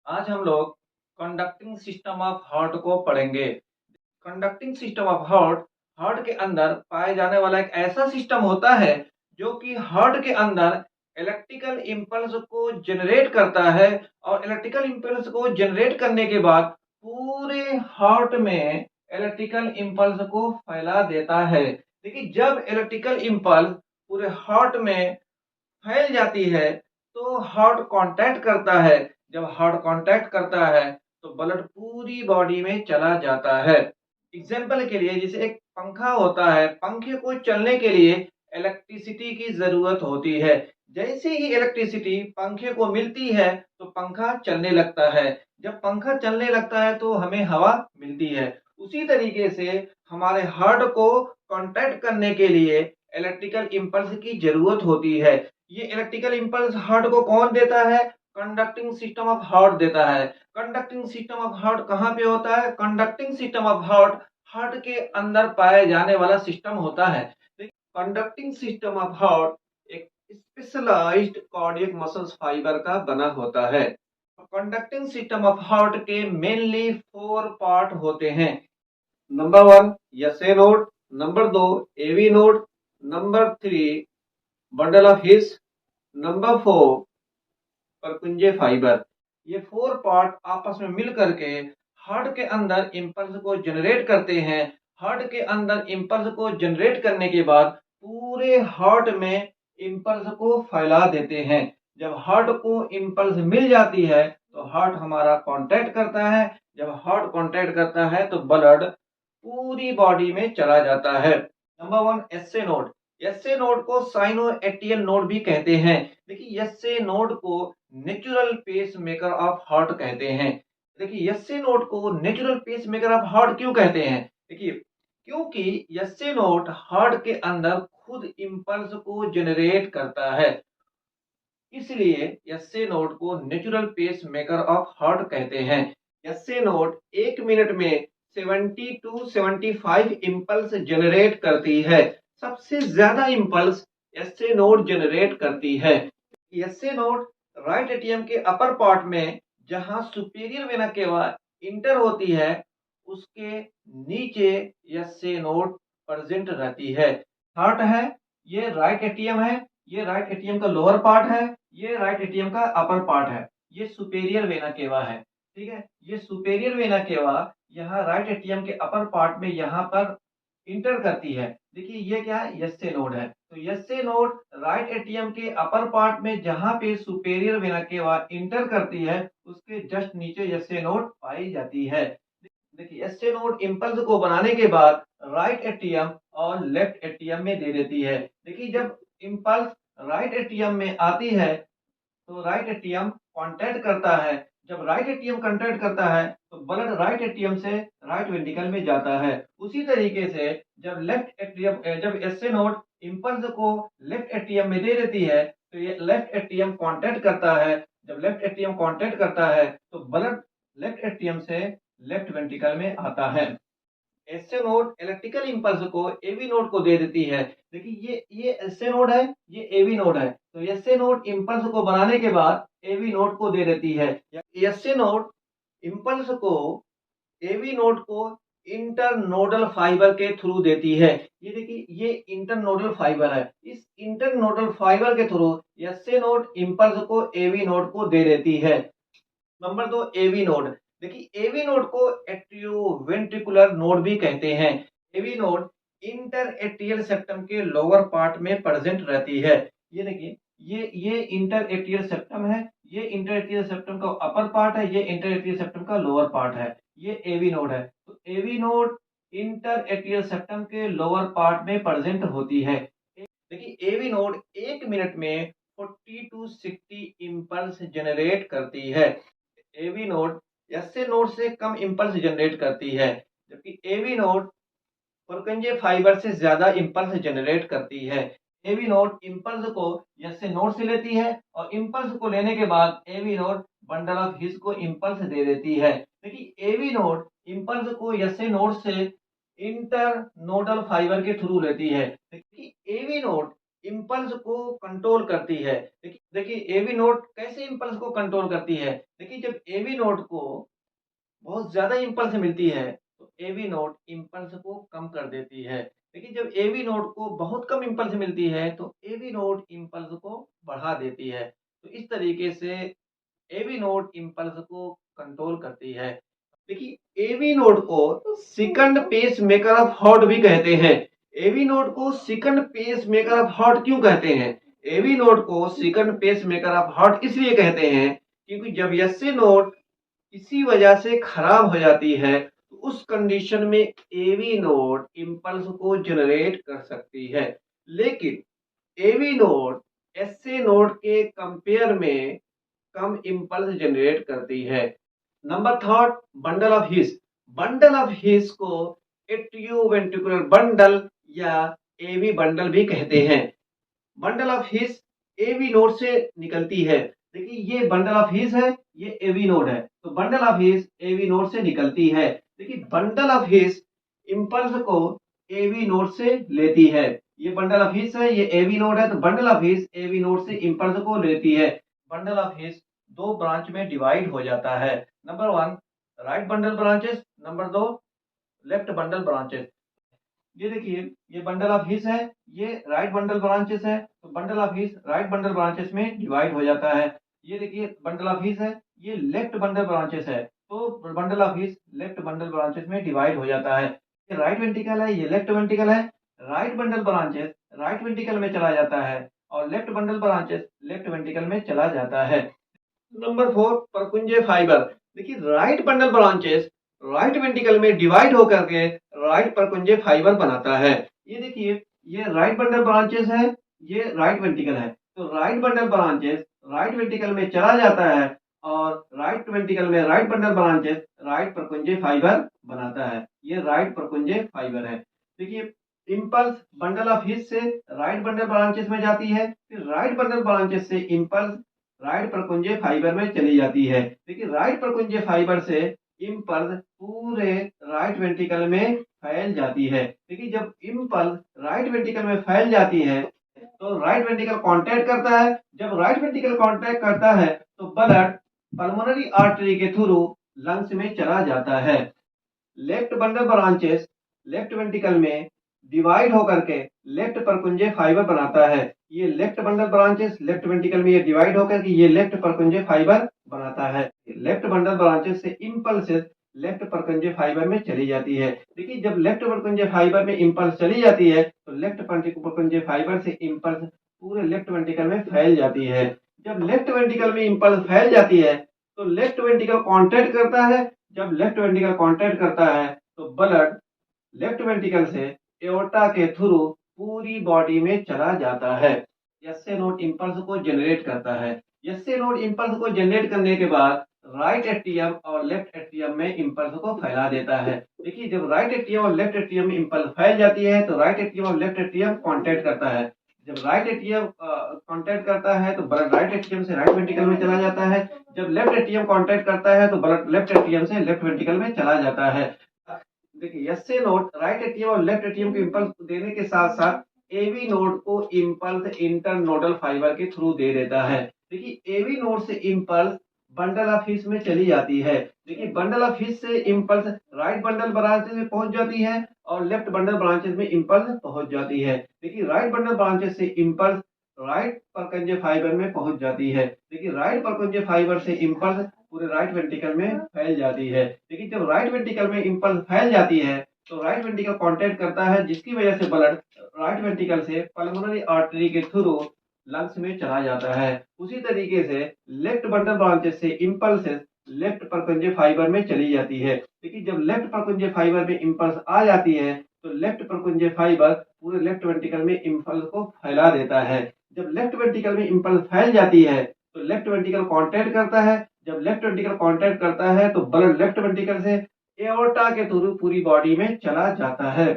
आज हम लोग कंडक्टिंग सिस्टम ऑफ हार्ट को पढ़ेंगे। Conducting system of heart heart के अंदर पाए जाने वाला एक ऐसा सिस्टम होता है जो कि हार्ट के अंदर इलेक्ट्रिकल इम्पल्स को जनरेट करता है और इलेक्ट्रिकल इम्पल्स को जनरेट करने के बाद पूरे हार्ट में इलेक्ट्रिकल इम्पल्स को फैला देता है। देखिए, जब इलेक्ट्रिकल इम्पल्स पूरे हार्ट में फैल जाती है तो हार्ट कांटेक्ट करता है। जब हार्ट कांटेक्ट करता है तो ब्लड पूरी बॉडी में चला जाता है। एग्जाम्पल के लिए, जैसे एक पंखा होता है, पंखे को चलने के लिए इलेक्ट्रिसिटी की जरूरत होती है। जैसे ही इलेक्ट्रिसिटी पंखे को मिलती है तो पंखा चलने लगता है। जब पंखा चलने लगता है तो हमें हवा मिलती है। उसी तरीके से हमारे हार्ट को कांटेक्ट करने के लिए इलेक्ट्रिकल इम्पल्स की जरूरत होती है। ये इलेक्ट्रिकल इम्पल्स हार्ट को कौन देता है? कंडक्टिंग सिस्टम ऑफ हार्ट देता है। कंडक्टिंग सिस्टम ऑफ हार्ट कहाँ पे होता है? Conducting system of heart heart के अंदर पाए जाने वाला सिस्टम होता है। कंडक्टिंग सिस्टम ऑफ हार्ट एक स्पेशलाइज्ड कार्डियक मसल्स फाइबर का बना होता है। कंडक्टिंग सिस्टम ऑफ हार्ट के मेनली 4 पार्ट होते हैं। Number 1 SA node, number 2 AV node, number 3 bundle of His, number 4 Purkinje fibre. ये 4 पार्ट आपस में मिल करके हार्ट के अंदर इम्पल्स को जनरेट करते हैं। हार्ट के अंदर इम्पल्स को जनरेट करने के बाद पूरे हार्ट में इम्पल्स को फैला देते हैं। जब हार्ट को इम्पल्स मिल जाती है तो हार्ट हमारा कांटेक्ट करता है। जब हार्ट कांटेक्ट करता है तो ब्लड पूरी बॉडी में चला जाता है। Number 1 SA node. SA node को साइनो एटियल नोड भी कहते हैं। देखिए, एसए नोड को natural pacemaker of heart कहते हैं। देखिए, एसए नोड को natural pacemaker of heart क्यों कहते हैं? देखिए, क्योंकि एसए नोड हार्ट के अंदर खुद इम्पल्स को जनरेट करता है, इसलिए एसए नोड को natural pacemaker of heart कहते हैं। एसए नोड 1 मिनट में 70 टू 75 इम्पल्स जनरेट करती है। सबसे ज्यादा इम्पल्स एसए नोड जनरेट करती है। एसए नोड राइट एटियम के अपर पार्ट में, जहां सुपीरियर वेना केवा इंटर होती है, उसके नीचे एसए नोड प्रेजेंट रहती है। हार्ट है, ये राइट एटियम है, ये राइट एटियम का लोअर पार्ट है, ये राइट एटियम का अपर पार्ट है, ये सुपेरियर वेना केवा है। ठीक है, ये सुपेरियर वेना केवा यहाँ राइट एटियम के अपर पार्ट में यहाँ पर इंटर करती है। देखिए, ये क्या है? यस्से नोड है। तो यस्से नोड राइट एटियम के अपर पार्ट में जहां पे सुपेरियर वेना केवा इंटर करती है, उसके जस्ट नीचे यस्से नोड पाई जाती है। देखिए, एसए नोड इम्पल्स को बनाने के बाद राइट एटियम और लेफ्ट एटियम में दे देती है। देखिए, जब इम्पल्स राइट एटियम में आती है तो राइट एटियम कांटेक्ट करता है। जब राइट एटियम कांटेक्ट करता है तो ब्लड राइट एटियम से राइट वेंट्रिकल में जाता है। उसी तरीके से जब लेफ्ट एटियम जब एसए नोड इम्पल्स को लेफ्ट एटियम में दे देती है तो ये लेफ्ट एटियम कांटेक्ट करता है। जब लेफ्ट एटियम कांटेक्ट करता है तो ब्लड लेफ्ट एटियम से लेफ्ट वेंट्रिकल में आता है। एसए नोड इलेक्ट्रिकल इम्पल्स को एवी नोड को दे देती है। देखिए, ये एसए नोड है, ये एवी नोड है। तो एसए नोड इम्पल्स को बनाने के बाद एवी नोड को दे देती है। एसए नोड इम्पल्स को एवी नोड को इंटरनोडल फाइबर के थ्रू देती है। ये देखिए, ये इंटरनोडल फाइबर है। इस इंटरनोडल फाइबर के थ्रू एसए नोड इम्पल्स को एवी नोड को दे देती है। Number 2 AV node. देखिए, एवी नोड को एट्रियोवेंट्रिकुलर नोड भी कहते हैं। AV node interatrial septum के लोअर पार्ट में प्रेजेंट रहती है। ये देखिए, ये इंटर एट्रियल सेप्टम है, ये इंटर एट्रियल सेप्टम का अपर पार्ट है, ये इंटर एट्रियल सेप्टम का लोअर पार्ट है। ये एवी नोड है। तो AV node interatrial septum के लोअर पार्ट में प्रेजेंट होती है। देखिए, एवी नोड 1 मिनट में 40 टू 60 इम्पल्स जनरेट करती है। एवी नोड एसए नोड से कम इम्पल्स जनरेट करती है, जबकि एवी नोड पुरकंजे फाइबर से ज्यादा इम्पल्स जनरेट करती है। एवी नोड इम्पल्स को एसए नोड से लेती है और इम्पल्स को लेने के बाद AV node bundle of His को इम्पल्स दे देती है। देखिए, एवी नोड इम्पल्स को एसए नोड से इंटर नोडल फाइबर के थ्रू लेती है। देखिए, एवी नोड इम्पल्स को कंट्रोल करती है। देखिए एवी नोड कैसे इम्पल्स को कंट्रोल करती है? देखिए जब एवी नोड को बहुत ज़्यादा इम्पल्स मिलती है, तो एवी नोड इम्पल्स को कम कर देती है। लेकिन जब एवी नोड को बहुत कम इम्पल्स मिलती है, तो एवी नोड इम्पल्स को बढ़ा देती है। तो इस तरीके से एवी नोड इम्पल्स को कंट्रोल करती है। देखिए एवी नोड को second pacemaker of heart भी कहते हैं। एवी नोड को second pacemaker of heart क्यों कहते हैं? एवी नोड को second pacemaker of heart इसलिए कहते हैं क्योंकि जब एसए नोड किसी वजह से खराब हो जाती है, तो उस कंडीशन में एवी नोड इम्पल्स को जनरेट कर सकती है। लेकिन एवी नोड एसए नोड के कंपेयर में कम इम्पल्स जनरेट करती है। Number third, bundle of His. Bundle of His को एट्रियोवेंट्रिकुलर बंडल या एवी बंडल भी कहते हैं। Bundle of His AV node से निकलती है। देखिए ये बंडल ऑफ हिस है, ये एवी नोड है, तो bundle of His AV node से निकलती है। देखिए बंडल ऑफ हिस इम्पल्स को एवी नोड से लेती है। ये बंडल ऑफ हिस है, ये एवी नोड है, तो bundle of His AV node से इम्पल्स को लेती है। बंडल ऑफ हिस दो ब्रांच में डिवाइड हो जाता है। Number one, right bundle branches. Number दो, लेफ्ट बंडल ब्रांचेस। ये देखिए ये बंडल ऑफ हिस है, ये राइट बंडल ब्रांचेस है, तो bundle of his right bundle branches में डिवाइड हो जाता है। ये देखिए बंडल ऑफ हिस है, ये लेफ्ट बंडल ब्रांचेस है, तो bundle of His left bundle branches में डिवाइड हो जाता है। ये राइट वेंट्रिकल है, ये लेफ्ट वेंट्रिकल है। Right bundle branches right ventricle में चला जाता है और left bundle branches left ventricle में चला जाता है। Number four, Purkinje fibre. देखिए right bundle branches right ventricle में डिवाइड होकर के राइट परकुंजे फाइबर बनाता है। ये देखिए ये राइट बंडल ब्रांचेस है, ये राइट वेंट्रिकल है, तो right bundle branches right ventricle में चला जाता है और राइट वेंट्रिकल में right bundle branches right Purkinje fibre बनाता है। ये राइट परकुंजे फाइबर है। देखिए इम्पल्स बंडल ऑफ हिस से राइट बंडल ब्रांचेस में जाती है, फिर राइट बंडल ब्रांचेस से इम्पल्स राइट परकुंजे फाइबर में चली जाती है। देखिए राइट परकुंजे फाइबर से इम्पल्स पूरे राइट वेंट्रिकल में फैल जाती है। देखिए जब इम्पल्स राइट वेंट्रिकल में फैल जाती है, तो राइट वेंट्रिकल कॉन्ट्रैक्ट करता है। जब राइट वेंट्रिकल कॉन्ट्रैक्ट करता है, तो ब्लड पल्मोनरी आर्टरी के थ्रू लंग्स में चला जाता है। Left bundle branches left ventricle में डिवाइड होकर के लेफ्ट परकुंजे फाइबर बनाता है। ये left bundle branches left ventricle में ये डिवाइड होकर के ये लेफ्ट परकुंजे फाइबर बनाता है। लेफ्ट बंडल ब्रांचेस से इम्पल्सेस लेफ्ट परकुंजे फाइबर में चली जाती है। देखिए जब लेफ्ट परकुंजे फाइबर में इम्पल्स चली जाती है, तो लेफ्ट परकुंजे फाइबर से इम्पल्स पूरे लेफ्ट वेंट्रिकल में फैल जाती है। जब लेफ्ट वेंट्रिकल में इम्पल्स फैल जाती है, तो लेफ्ट वेंट्रिकल कॉन्ट्रैक्ट करता है। जब लेफ्ट वेंट्रिकल कॉन्ट्रैक्ट करता है, तो ब्लड लेफ्ट वेंट्रिकल से एओर्टा के थ्रू पूरी बॉडी में चला जाता है। एसए नोड इम्पल्स को जनरेट करता है। एसए नोड इम्पल्स को जनरेट करने के बाद राइट एट्रियम और लेफ्ट एट्रियम में इम्पल्स को फैला देता है। देखिए जब राइट एट्रियम और लेफ्ट एट्रियम में इम्पल्स फैल जाती है, तो राइट एट्रियम और लेफ्ट एट्रियम कॉन्टैक्ट करता है। जब राइट एट्रियम कॉन्टैक्ट करता है, तो ब्लड राइट एट्रियम से राइट वेंट्रिकल में चला जाता है। जब लेफ्ट एट्रियम कॉन्टैक्ट करता है, तो ब्लड लेफ्ट एट्रियम से लेफ्ट वेंट्रिकल में चला जाता है। देखिए एसए नोड राइट एट्रियम और लेफ्ट एट्रियम को इम्पल्स देने के साथ साथ एवी नोड को इम्पल्स इंटरनोडल फाइबर के थ्रू दे देता है। देखिए एवी नोड से इम्पल्स बंडल ऑफ हिस में चली जाती है। देखिए बंडल ऑफ हिस से इम्पल्स राइट बंडल ब्रांचेस में पहुंच जाती है और लेफ्ट बंडल ब्रांचेस में इम्पल्स पहुंच जाती है। देखिए राइट बंडल ब्रांचेस से इम्पल्स राइट परकुंजे फाइबर में पहुंच जाती है। देखिए राइट परकुंजे फाइबर से इम्पल्स पूरे राइट वेंट्रिकल में फैल जाती है। लेकिन जब राइट वेंट्रिकल में इम्पल्स फैल जाती है, तो राइट वेंट्रिकल कॉन्टैक्ट करता है, जिसकी वजह से ब्लड राइट वेंट्रिकल से पल्मोनरी आर्टरी के थ्रू लंग्स में चला जाता है। उसी तरीके से लेफ्ट बंडल ब्रांचेस से इम्पल्सेस लेफ्ट परकुंजे फाइबर में चली जाती है। लेकिन जब लेफ्ट परकुंजे फाइबर में इम्पल्स आ जाती है, तो लेफ्ट परकुंजे फाइबर पूरे लेफ्ट वेंट्रिकल में इम्पल्स को फैला देता है। जब लेफ्ट वेंट्रिकल में इम्पल्स फैल जाती है, तो लेफ्ट वेंट्रिकल कॉन्ट्रैक्ट करता है। जब लेफ्ट वेंट्रिकल कॉन्ट्रैक्ट करता है, तो ब्लड लेफ्ट वेंट्रिकल से एओर्टा के थ्रू पूरी बॉडी में चला जाता है।